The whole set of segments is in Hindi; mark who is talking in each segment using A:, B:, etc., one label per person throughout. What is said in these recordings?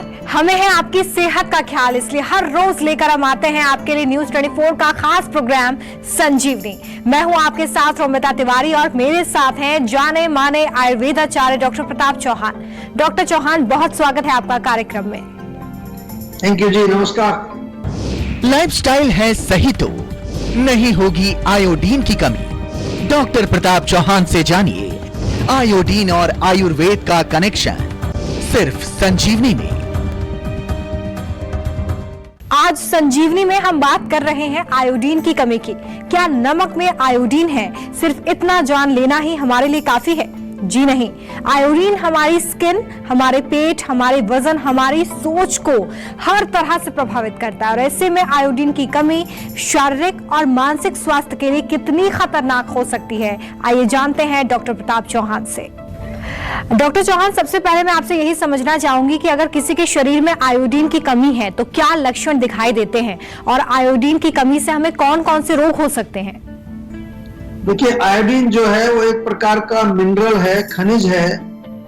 A: नमस्कार। हमें है आपकी सेहत का ख्याल, इसलिए हर रोज लेकर हम आते हैं आपके लिए न्यूज 24 का खास प्रोग्राम संजीवनी। मैं हूं आपके साथ रोमिता तिवारी और मेरे साथ हैं जाने माने आयुर्वेदाचार्य डॉक्टर प्रताप चौहान। डॉक्टर चौहान, बहुत स्वागत है आपका कार्यक्रम में।
B: थैंक यू जी, नमस्कार।
C: लाइफस्टाइल है सही तो नहीं होगी आयोडीन की कमी। डॉक्टर प्रताप चौहान से जानिए आयोडीन और आयुर्वेद का कनेक्शन सिर्फ संजीवनी में।
A: आज संजीवनी में हम बात कर रहे हैं आयोडीन की कमी की। क्या नमक में आयोडीन है, सिर्फ इतना जान लेना ही हमारे लिए काफी है? जी नहीं। आयोडीन हमारी स्किन, हमारे पेट, हमारे वजन, हमारी सोच को हर तरह से प्रभावित करता है और ऐसे में आयोडीन की कमी शारीरिक और मानसिक स्वास्थ्य के लिए कितनी खतरनाक हो सकती है, आइए जानते हैं डॉक्टर प्रताप चौहान से। डॉक्टर चौहान, सबसे पहले मैं आपसे यही समझना चाहूंगी कि अगर किसी के शरीर में आयोडीन की कमी है तो क्या लक्षण दिखाई देते हैं और आयोडीन की कमी से हमें कौन कौन से रोग हो सकते हैं?
B: देखिए, आयोडीन जो है वो एक प्रकार का मिनरल है, खनिज है,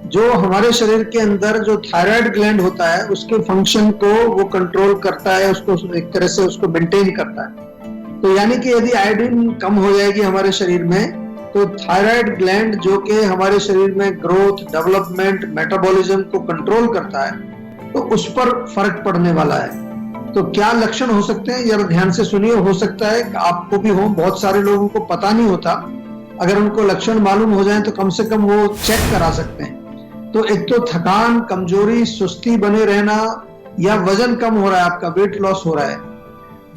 B: जो हमारे शरीर के अंदर जो थायराइड ग्लैंड होता है उसके फंक्शन को वो कंट्रोल करता है, उसको एक तरह से उसको मेंटेन करता है। तो यानी कि यदि आयोडीन कम हो जाएगी हमारे शरीर में तो थायराइड ग्लैंड जो कि हमारे शरीर में ग्रोथ, डेवलपमेंट, मेटाबॉलिज्म को कंट्रोल करता है तो उस पर फर्क पड़ने वाला है। तो क्या लक्षण हो सकते हैं, जरा ध्यान से सुनिए। हो सकता है आपको भी हो, बहुत सारे लोगों को पता नहीं होता। अगर उनको लक्षण मालूम हो जाए तो कम से कम वो चेक करा सकते हैं। तो एक तो थकान, कमजोरी, सुस्ती बने रहना या वजन कम हो रहा है, आपका वेट लॉस हो रहा है।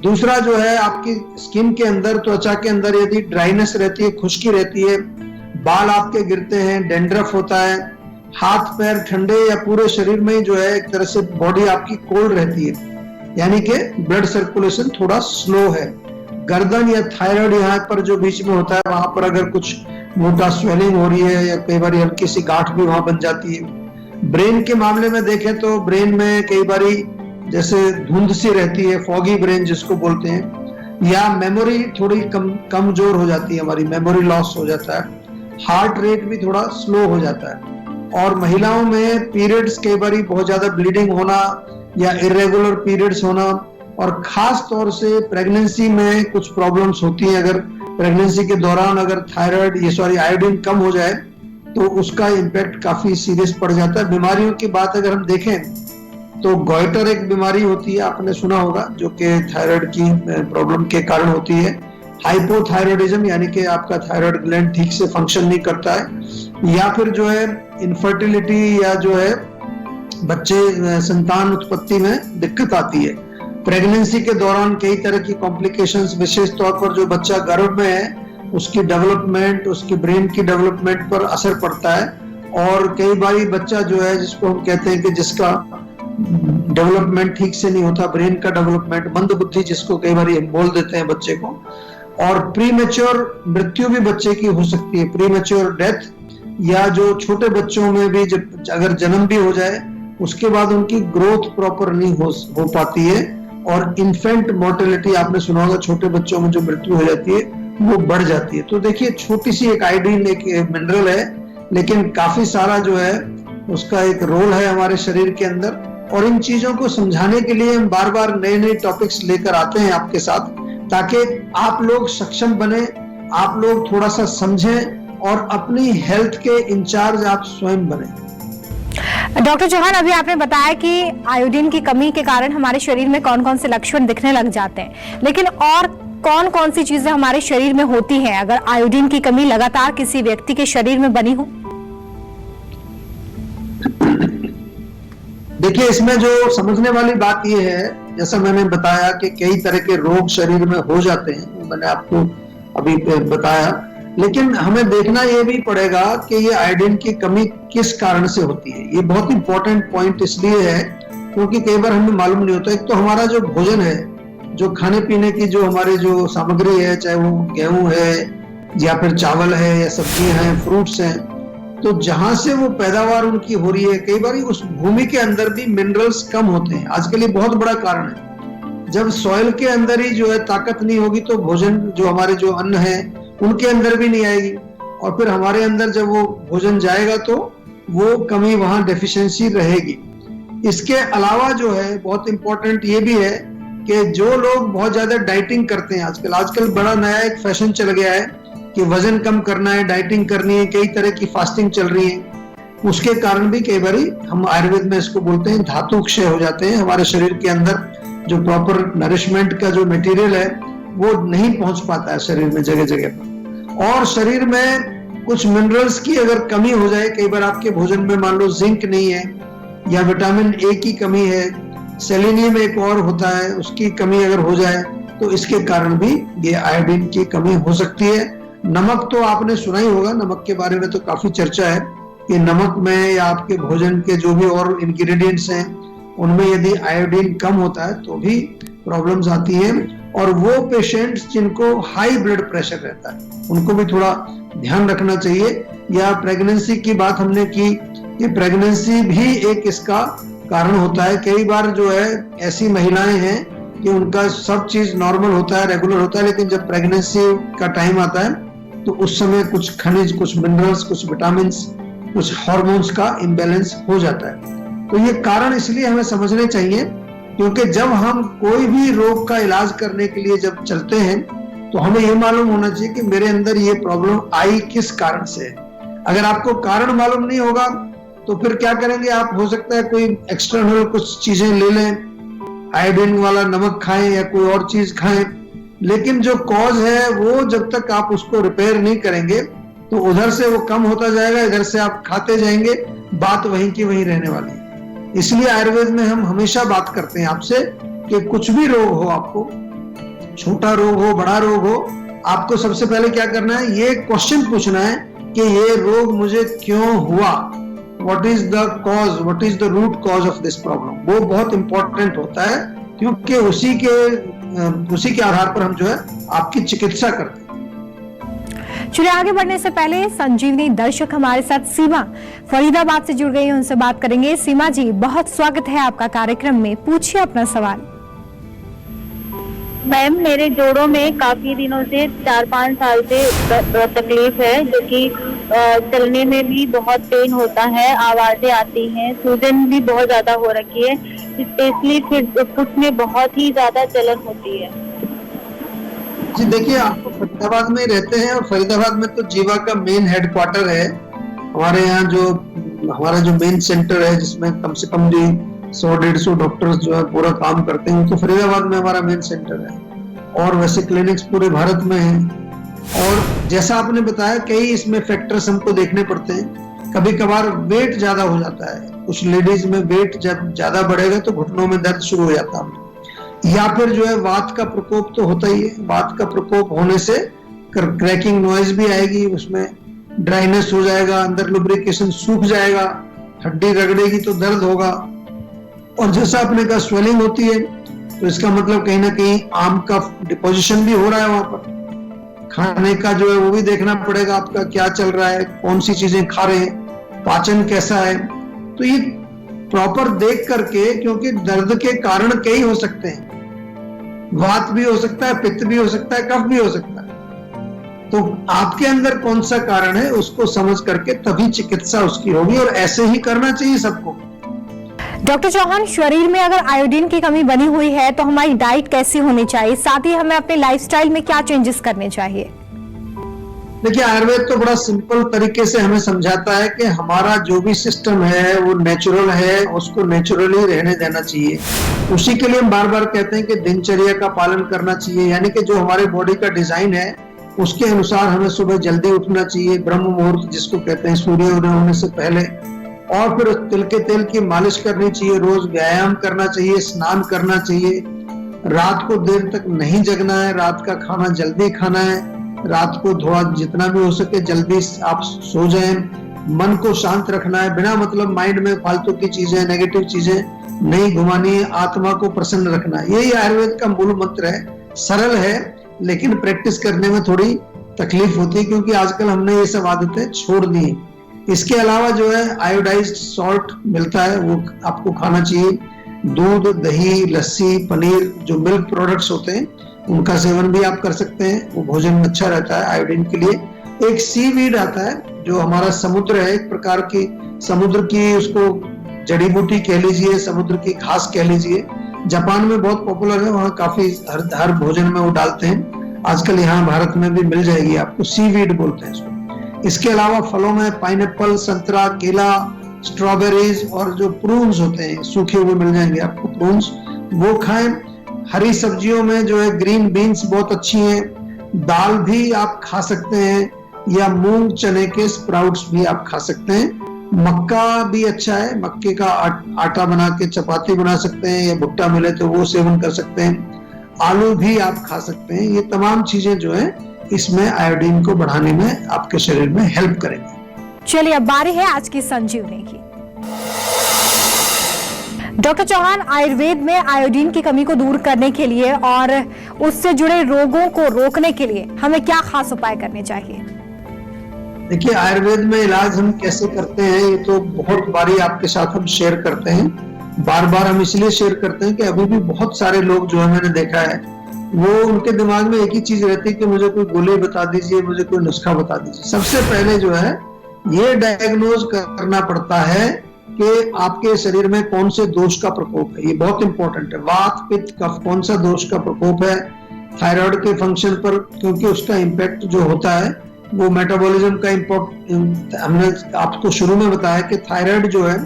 B: दूसरा जो है आपकी स्किन के अंदर, त्वचा के अंदर यदि ड्राइनेस रहती है, खुश्की रहती है, बाल आपके गिरते हैं, डैंड्रफ होता है, हाथ पैर ठंडे या पूरे शरीर में जो है एक तरह से बॉडी आपकी कोल्ड रहती है, यानी कि ब्लड सर्कुलेशन थोड़ा स्लो है। गर्दन या थायराइड यहाँ पर जो बीच में होता है वहां पर अगर कुछ मोटा स्वेलिंग हो रही है या कई बार हल्की सी गांठ भी वहां बन जाती है। ब्रेन के मामले में देखें तो ब्रेन में कई बारी जैसे धुंध सी रहती है, फॉगी ब्रेन जिसको बोलते हैं, या मेमोरी थोड़ी कमजोर हो जाती है, हमारी मेमोरी लॉस हो जाता है, हार्ट रेट भी थोड़ा स्लो हो जाता है। और महिलाओं में पीरियड्स कई बारी बहुत ज्यादा ब्लीडिंग होना या इरेगुलर पीरियड्स होना, और खास तौर से प्रेगनेंसी में कुछ प्रॉब्लम्स होती हैं। अगर प्रेगनेंसी के दौरान अगर आयोडीन कम हो जाए तो उसका इम्पैक्ट काफी सीरियस पड़ जाता है। बीमारियों की बात अगर हम देखें तो गॉइटर एक बीमारी होती है, आपने सुना होगा, जो कि थायराइड की प्रॉब्लम के कारण होती है। हाइपोथायराइडिज्म यानी कि आपका थायराइड ग्लैंड ठीक से फंक्शन नहीं करता है, या फिर जो है इनफर्टिलिटी या जो है बच्चे संतान उत्पत्ति में दिक्कत आती है। प्रेगनेंसी के दौरान कई तरह की कॉम्प्लिकेशंस, विशेष तौर पर जो बच्चा गर्भ में है उसकी डेवलपमेंट, उसकी ब्रेन की डेवलपमेंट पर असर पड़ता है। और कई बारी बच्चा जो है जिसको हम कहते हैं कि जिसका डेवलपमेंट ठीक से नहीं होता, ब्रेन का डेवलपमेंट, मंद बुद्धि जिसको कई बार हम बोल देते हैं बच्चे को, और प्रीमेच्योर मृत्यु भी बच्चे की हो सकती है, प्रीमेच्योर डेथ, या जो छोटे बच्चों में भी जब अगर जन्म भी हो जाए उसके बाद उनकी ग्रोथ प्रॉपर नहीं हो पाती है, और इन्फेंट मोर्टेलिटी आपने सुना होगा, छोटे बच्चों में जो मृत्यु हो जाती है वो बढ़ जाती है। तो देखिए, छोटी सी एक आयोडीन एक मिनरल है, लेकिन काफी सारा जो है उसका एक रोल है हमारे शरीर के अंदर। और इन चीजों को समझाने के लिए हम बार बार नए नए टॉपिक्स लेकर आते हैं आपके साथ, ताकि आप लोग सक्षम बने, आप लोग थोड़ा सा समझें और अपनी हेल्थ के इंचार्ज आप स्वयं बने।
A: डॉक्टर चौहान, अभी आपने बताया कि आयोडीन की कमी के कारण हमारे शरीर में कौन कौन से लक्षण दिखने लग जाते हैं, लेकिन और कौन कौन सी चीजें हमारे शरीर में होती हैं अगर आयोडीन की कमी लगातार किसी व्यक्ति के शरीर में बनी हो?
B: देखिए, इसमें जो समझने वाली बात यह है, जैसा मैंने बताया कि कई तरह के रोग शरीर में हो जाते हैं, मैंने आपको अभी बताया, लेकिन हमें देखना यह भी पड़ेगा कि ये आयोडीन की कमी किस कारण से होती है। ये बहुत इंपॉर्टेंट पॉइंट इसलिए है क्योंकि कई बार हमें मालूम नहीं होता। एक तो हमारा जो भोजन है, जो खाने पीने की जो हमारी जो सामग्री है, चाहे वो गेहूं है या फिर चावल है या सब्जियां हैं, फ्रूट्स हैं, तो जहां से वो पैदावार उनकी हो रही है, कई बार उस भूमि के अंदर भी मिनरल्स कम होते हैं। आजकल ये बहुत बड़ा कारण है। जब सॉइल के अंदर ही जो है ताकत नहीं होगी तो भोजन, जो हमारे जो अन्न है, उनके अंदर भी नहीं आएगी, और फिर हमारे अंदर जब वो भोजन जाएगा तो वो कमी, वहां डेफिशिएंसी रहेगी। इसके अलावा जो है बहुत इंपॉर्टेंट ये भी है कि जो लोग बहुत ज्यादा डाइटिंग करते हैं आजकल बड़ा नया एक फैशन चल गया है कि वजन कम करना है, डाइटिंग करनी है, कई तरह की फास्टिंग चल रही है। उसके कारण भी कई बार हम आयुर्वेद में इसको बोलते हैं धातु क्षय हो जाते हैं। हमारे शरीर के अंदर जो प्रॉपर नरिशमेंट का जो मटेरियल है वो नहीं पहुंच पाता है शरीर में जगह जगह पर, और शरीर में कुछ मिनरल्स की अगर कमी हो जाए, कई बार आपके भोजन में मान लो जिंक नहीं है या विटामिन ए की कमी है, सेलेनियम एक और होता है, उसकी कमी अगर हो जाए तो इसके कारण भी ये आयोडीन की कमी हो सकती है। नमक तो आपने सुना ही होगा, नमक के बारे में तो काफी चर्चा है कि नमक में या आपके भोजन के जो भी और इंग्रेडिएंट्स हैं उनमें यदि आयोडीन कम होता है तो भी प्रॉब्लम्स आती हैं। और वो पेशेंट्स जिनको हाई ब्लड प्रेशर रहता है उनको भी थोड़ा ध्यान रखना चाहिए। या प्रेगनेंसी की बात हमने की कि प्रेगनेंसी भी एक इसका कारण होता है। कई बार जो है ऐसी महिलाएं हैं कि उनका सब चीज नॉर्मल होता है, रेगुलर होता है, लेकिन जब प्रेगनेंसी का टाइम आता है तो उस समय कुछ खनिज, कुछ मिनरल्स, कुछ विटामिन, कुछ हार्मोन्स का इम्बैलेंस हो जाता है। तो ये कारण इसलिए हमें समझने चाहिए क्योंकि जब हम कोई भी रोग का इलाज करने के लिए जब चलते हैं तो हमें ये मालूम होना चाहिए कि मेरे अंदर ये प्रॉब्लम आई किस कारण से है। अगर आपको कारण मालूम नहीं होगा तो फिर क्या करेंगे आप, हो सकता है कोई एक्सटर्नल कुछ चीजें ले लें, आयोडीन वाला नमक खाएं या कोई और चीज खाएं, लेकिन जो कॉज है वो जब तक आप उसको रिपेयर नहीं करेंगे तो उधर से वो कम होता जाएगा, इधर से आप खाते जाएंगे, बात वहीं की वहीं रहने वाली है। इसलिए आयुर्वेद में हम हमेशा बात करते हैं आपसे कि कुछ भी रोग हो, आपको छोटा रोग हो, बड़ा रोग हो, आपको सबसे पहले क्या करना है, ये क्वेश्चन पूछना है कि ये रोग मुझे क्यों हुआ, what is the cause, what is the root cause of this problem. वो बहुत इंपॉर्टेंट होता है क्योंकि उसी के आधार पर हम जो है आपकी चिकित्सा करते हैं।
A: चलिए आगे बढ़ने से पहले संजीवनी दर्शक हमारे साथ सीमा फरीदाबाद से जुड़ गई हैं, उनसे बात करेंगे। सीमा जी, बहुत स्वागत है आपका कार्यक्रम में, पूछिए अपना सवाल।
D: मैम, मेरे जोड़ों में काफी दिनों से 4-5 साल से तकलीफ है, जो कि चलने में भी बहुत पेन होता है, आवाजें आती हैं, सूजन भी बहुत ज्यादा हो रखी है, स्पेशली फिर फुट में बहुत ही ज्यादा जलन होती है।
B: जी देखिए, आप फरीदाबाद में रहते हैं और फरीदाबाद में तो जीवा का मेन हेडक्वार्टर है। हमारे यहाँ हमारा जो मेन सेंटर है जिसमें कम से कम भी 100-150 डॉक्टर्स जो है पूरा काम करते हैं, तो फरीदाबाद में हमारा मेन सेंटर है। और वैसे क्लिनिक्स पूरे भारत में हैं। और जैसा आपने बताया, कई इसमें फैक्टर्स हमको देखने पड़ते हैं। कभी कभार वेट ज्यादा हो जाता है, कुछ लेडीज में वेट जब ज्यादा बढ़ेगा तो घुटनों में दर्द शुरू हो जाता है, या फिर जो है वात का प्रकोप तो होता ही है। वात का प्रकोप होने से क्रैकिंग नॉइज भी आएगी, उसमें ड्राइनेस हो जाएगा, अंदर लुब्रिकेशन सूख जाएगा, हड्डी रगड़ेगी तो दर्द होगा। और जैसा आपने कहा स्वेलिंग होती है तो इसका मतलब कहीं ना कहीं आम का डिपोजिशन भी हो रहा है वहां पर। खाने का जो है वो भी देखना पड़ेगा, आपका क्या चल रहा है, कौन सी चीजें खा रहे हैं, पाचन कैसा है। तो ये प्रॉपर देख करके, क्योंकि दर्द के कारण कई हो सकते हैं, वात भी हो सकता है, पित्त भी हो सकता है, कफ भी हो सकता है। तो आपके अंदर कौन सा कारण है उसको समझ करके तभी चिकित्सा उसकी होगी, और ऐसे ही करना चाहिए सबको।
A: डॉक्टर चौहान, शरीर में अगर आयोडीन की कमी बनी हुई है तो हमारी डाइट कैसी होनी चाहिए, साथ ही हमें अपने लाइफस्टाइल में क्या चेंजेस करने चाहिए?
B: देखिए, आयुर्वेद तो बड़ा सिंपल तरीके से हमें समझाता है कि हमारा जो भी सिस्टम है वो नेचुरल है, उसको नेचुरली रहने देना चाहिए। उसी के लिए हम बार बार कहते हैं कि दिनचर्या का पालन करना चाहिए, यानी कि जो हमारे बॉडी का डिजाइन है उसके अनुसार हमें सुबह जल्दी उठना चाहिए, ब्रह्म मुहूर्त जिसको कहते हैं, सूर्य उदय होने से पहले। और फिर तिल के तेल की मालिश करनी चाहिए, रोज व्यायाम करना चाहिए, स्नान करना चाहिए, रात को देर तक नहीं जगना है, रात का खाना जल्दी खाना है, रात को थोड़ा जितना भी हो सके जल्दी आप सो जाएं, मन को शांत रखना है, बिना मतलब माइंड में फालतू की चीजें, नेगेटिव चीजें नहीं घुमानी है, आत्मा को प्रसन्न रखना है। यही आयुर्वेद का मूल मंत्र है। सरल है लेकिन प्रैक्टिस करने में थोड़ी तकलीफ होती है, क्योंकि आजकल हमने ये सब आदतें छोड़ दी। इसके अलावा जो है आयोडाइज्ड सॉल्ट मिलता है, वो आपको खाना चाहिए। दूध, दही, लस्सी, पनीर, जो मिल्क प्रोडक्ट्स होते हैं उनका सेवन भी आप कर सकते हैं, वो भोजन में अच्छा रहता है आयोडीन के लिए। एक सीवीड आता है जो हमारा समुद्र है, एक प्रकार की समुद्र की उसको जड़ी बूटी कह लीजिए, समुद्र की घास कह लीजिए। जापान में बहुत पॉपुलर है, वहाँ काफी हर भोजन में वो डालते हैं। आजकल यहाँ भारत में भी मिल जाएगी आपको, सीवीड बोलते हैं इसको। इसके अलावा फलों में पाइनएप्पल, संतरा, केला, स्ट्रॉबेरीज और जो प्रून्स होते हैं सूखे हुए मिल जाएंगे आपको, प्रून्स, वो खाएं। हरी सब्जियों में जो है ग्रीन बीन्स बहुत अच्छी हैं। दाल भी आप खा सकते हैं, या मूंग चने के स्प्राउट्स भी आप खा सकते हैं। मक्का भी अच्छा है, मक्के का आटा बना के चपाती बना सकते हैं, या भुट्टा मिले तो वो सेवन कर सकते हैं। आलू भी आप खा सकते हैं। ये तमाम चीजें जो है इसमें आयोडीन को बढ़ाने में आपके शरीर में हेल्प करेंगी।
A: चलिए अब बारी है आज की संजीवनी की। डॉक्टर चौहान, आयुर्वेद में आयोडीन की कमी को दूर करने के लिए और उससे जुड़े रोगों को रोकने के लिए हमें क्या खास उपाय करने चाहिए?
B: देखिए, आयुर्वेद में इलाज हम कैसे करते हैं ये तो बहुत बारी आपके साथ हम शेयर करते हैं। बार बार हम इसलिए शेयर करते हैं कि अभी भी बहुत सारे लोग जो है, मैंने देखा है, वो उनके दिमाग में एक ही चीज रहती है कि मुझे कोई गोली बता दीजिए, मुझे कोई नुस्खा बता दीजिए। सबसे पहले जो है ये डायग्नोज करना पड़ता है कि आपके शरीर में कौन से दोष का प्रकोप है। ये बहुत इंपॉर्टेंट है। वात, पित्त, कफ, कौन सा दोष का प्रकोप है। थायराइड के फंक्शन पर, क्योंकि उसका इम्पैक्ट जो होता है वो मेटाबॉलिज्म का इम्पोर्ट, हमने आपको शुरू में बताया कि थायराइड जो है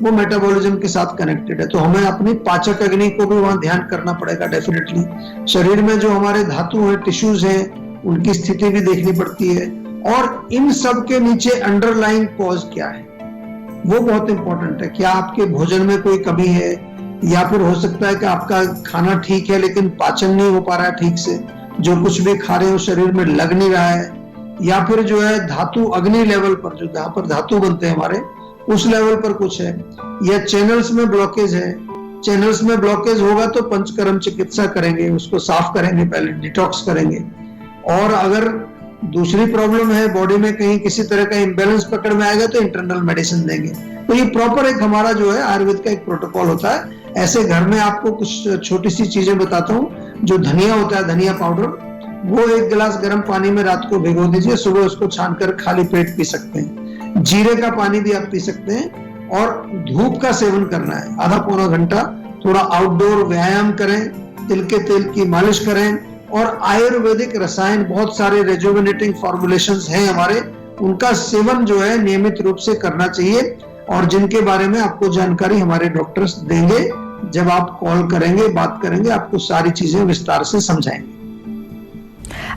B: वो मेटाबॉलिज्म के साथ कनेक्टेड है। तो हमें अपनी पाचक अग्नि को भी वहां ध्यान करना पड़ेगा डेफिनेटली। शरीर में जो हमारे धातु हैं, टिश्यूज हैं, उनकी स्थिति भी देखनी पड़ती है। और इन सब के नीचे अंडरलाइंग कॉज क्या है वो बहुत इंपॉर्टेंट है। क्या आपके भोजन में कोई कमी है, या फिर हो सकता है कि आपका खाना ठीक है लेकिन पाचन नहीं हो पा रहा है ठीक से, जो कुछ भी खा रहे हो शरीर में लग नहीं रहा है, या फिर जो है धातु अग्नि लेवल पर, जो जहां पर धातु बनते हैं हमारे, उस लेवल पर कुछ है, या चैनल्स में ब्लॉकेज है। चैनल्स में ब्लॉकेज होगा तो पंचकर्म चिकित्सा करेंगे, उसको साफ करेंगे, पहले डिटॉक्स करेंगे। और अगर दूसरी प्रॉब्लम है, बॉडी में कहीं किसी तरह का इम्बैलेंस पकड़ में आएगा तो इंटरनल मेडिसिन देंगे। तो ये प्रॉपर एक हमारा जो है आयुर्वेद का एक प्रोटोकॉल होता है। ऐसे घर में आपको कुछ छोटी सी चीजें बताता हूँ। जो धनिया होता है, धनिया पाउडर, वो 1 गिलास गर्म पानी में रात को भिगो दीजिए, सुबह उसको छानकर खाली पेट पी सकते हैं। जीरे का पानी भी आप पी सकते हैं। और धूप का सेवन करना है आधा पौना घंटा। थोड़ा आउटडोर व्यायाम करें, तिल के तेल की मालिश करें। और आयुर्वेदिक रसायन, बहुत सारे रेजुविनेटिंग फॉर्मुलेशंस हैं हमारे, उनका सेवन जो है नियमित रूप से करना चाहिए। और जिनके बारे में आपको जानकारी हमारे डॉक्टर्स देंगे। जब आप कॉल करेंगे, बात करेंगे, आपको सारी चीजें विस्तार से समझाएंगे।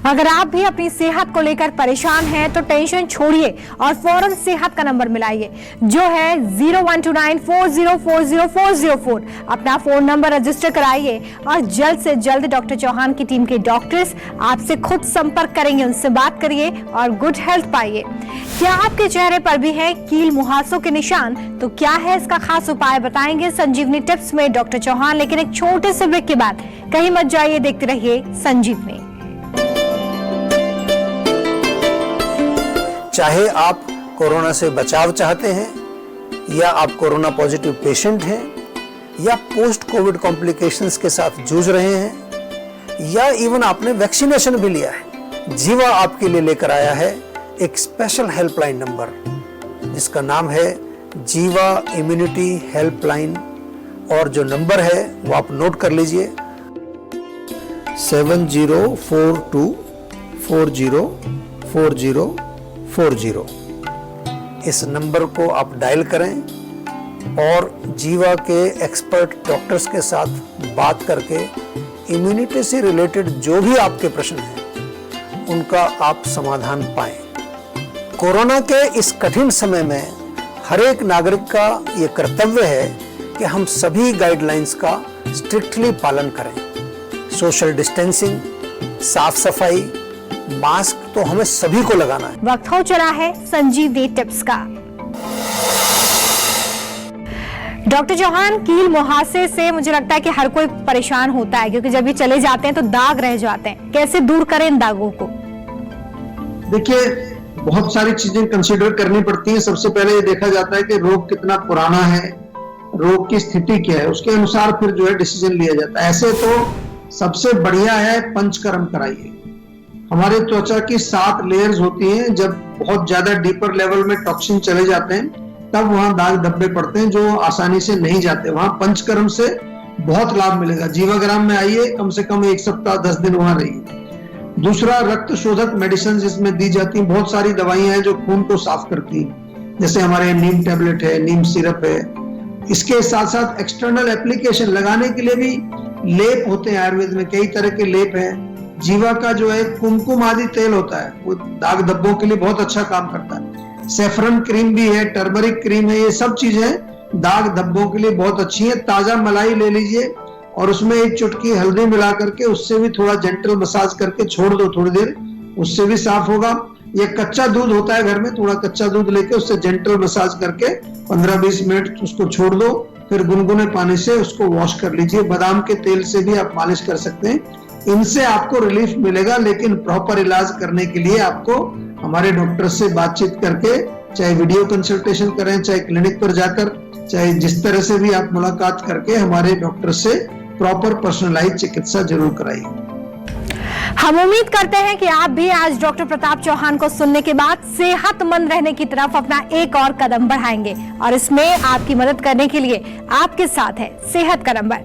A: अगर आप भी अपनी सेहत को लेकर परेशान हैं तो टेंशन छोड़िए और फौरन सेहत का नंबर मिलाइए, जो है 012940400404। अपना फोन नंबर रजिस्टर कराइए और जल्द से जल्द डॉक्टर चौहान की टीम के डॉक्टर्स आपसे खुद संपर्क करेंगे। उनसे बात करिए और गुड हेल्थ पाइए। क्या आपके चेहरे पर भी है कील मुहासों के निशान? तो क्या है इसका खास उपाय, बताएंगे संजीवनी टिप्स में डॉक्टर चौहान। लेकिन एक छोटे से ब्रेक के बाद कहीं मत जाइए, देखते रहिए संजीवनी।
E: चाहे आप कोरोना से बचाव चाहते हैं, या आप कोरोना पॉजिटिव पेशेंट हैं, या पोस्ट कोविड कॉम्प्लिकेशंस के साथ जूझ रहे हैं, या इवन आपने वैक्सीनेशन भी लिया है, जीवा आपके लिए लेकर आया है एक स्पेशल हेल्पलाइन नंबर, जिसका नाम है जीवा इम्यूनिटी हेल्पलाइन। और जो नंबर है वो आप नोट कर लीजिए, 7042404040। इस नंबर को आप डायल करें और जीवा के एक्सपर्ट डॉक्टर्स के साथ बात करके इम्यूनिटी से रिलेटेड जो भी आपके प्रश्न हैं उनका आप समाधान पाएं। कोरोना के इस कठिन समय में हर एक नागरिक का ये कर्तव्य है कि हम सभी गाइडलाइंस का स्ट्रिक्टली पालन करें। सोशल डिस्टेंसिंग, साफ सफाई, मास्क तो हमें सभी को लगाना है।
A: वक्त हो चला है संजीवनी टिप्स का। डॉक्टर चौहान, कील मुहासे से मुझे लगता है कि हर कोई परेशान होता है, क्योंकि जब ये चले जाते हैं तो दाग रह जाते हैं। कैसे दूर करें इन दागों को?
B: देखिए, बहुत सारी चीजें कंसीडर करनी पड़ती हैं। सबसे पहले ये देखा जाता है कि रोग कितना पुराना है, रोग की स्थिति क्या है, उसके अनुसार फिर जो है डिसीजन लिया जाता है। ऐसे तो सबसे बढ़िया है पंचकर्म कराइए। हमारे त्वचा की 7 लेयर्स होती हैं। जब बहुत ज्यादा डीपर लेवल में टॉक्सिन चले जाते हैं तब वहां दाग धब्बे पड़ते हैं जो आसानी से नहीं जाते। वहां पंचकर्म से बहुत लाभ मिलेगा। जीवाग्राम में आइए, कम से कम 1 सप्ताह 10 दिन वहां रहिए। दूसरा, रक्त शोधक मेडिसिन इसमें दी जाती हैं। बहुत सारी दवाइयां हैं जो खून को साफ करती हैं, जैसे हमारे नीम टैबलेट है, नीम सिरप है। इसके साथ साथ एक्सटर्नल एप्लीकेशन लगाने के लिए भी लेप होते हैं। आयुर्वेद में कई तरह के लेप हैं। जीवा का जो है कुमकुम आदि तेल होता है, वो दाग धब्बों के लिए बहुत अच्छा काम करता है। सेफ्रन क्रीम भी है, टर्मरिक क्रीम है। ये सब चीजें दाग धब्बों के लिए बहुत अच्छी है। ताजा मलाई ले लीजिए और उसमें 1 चुटकी हल्दी मिला करके उससे भी थोड़ा जेंटल मसाज करके छोड़ दो थोड़ी देर, उससे भी साफ होगा। ये कच्चा दूध होता है घर में, थोड़ा कच्चा दूध लेके उससे जेंटल मसाज करके 15-20 मिनट उसको छोड़ दो, फिर गुनगुने पानी से उसको वॉश कर लीजिए। बादाम के तेल से भी आप मालिश कर सकते हैं। इनसे आपको रिलीफ मिलेगा, लेकिन प्रॉपर इलाज करने के लिए आपको हमारे डॉक्टर से बातचीत करके, चाहे वीडियो कंसल्टेशन करें, चाहे क्लिनिक पर जाकर, चाहे जिस तरह से भी आप मुलाकात करके हमारे डॉक्टर से प्रॉपर पर्सनलाइज चिकित्सा जरूर कराइए।
A: हम उम्मीद करते हैं कि आप भी आज डॉक्टर प्रताप चौहान को सुनने के बाद सेहतमंद रहने की तरफ अपना एक और कदम बढ़ाएंगे, और इसमें आपकी मदद करने के लिए आपके साथ है सेहत का नंबर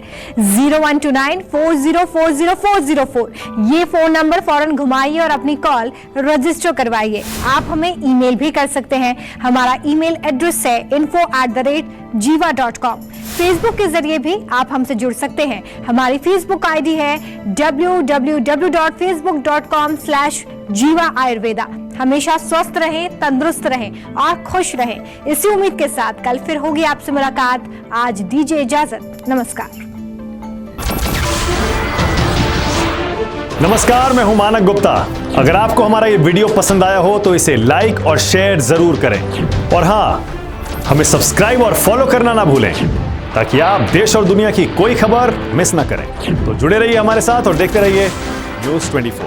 A: 012940400404। ये फोन नंबर फौरन घुमाइए और अपनी कॉल रजिस्टर करवाइए। आप हमें ईमेल भी कर सकते हैं। हमारा ईमेल एड्रेस है info@jiva.com। फेसबुक के जरिए भी आप हमसे जुड़ सकते हैं। हमारी फेसबुक आईडी है www.facebook.com/jiva ayurveda। हमेशा स्वस्थ रहें, तंदुरुस्त रहें और खुश रहें। इसी उम्मीद के साथ कल फिर होगी आपसे मुलाकात। आज दीजिए इजाजत। नमस्कार।
F: नमस्कार, मैं हूं मानक गुप्ता। अगर आपको हमारा ये वीडियो पसंद आया हो तो इसे लाइक और शेयर जरूर करें, और हाँ, हमें सब्सक्राइब और फॉलो करना ना भूलें, ताकि आप देश और दुनिया की कोई खबर मिस ना करें। तो जुड़े रहिए हमारे साथ और देखते रहिए News 24।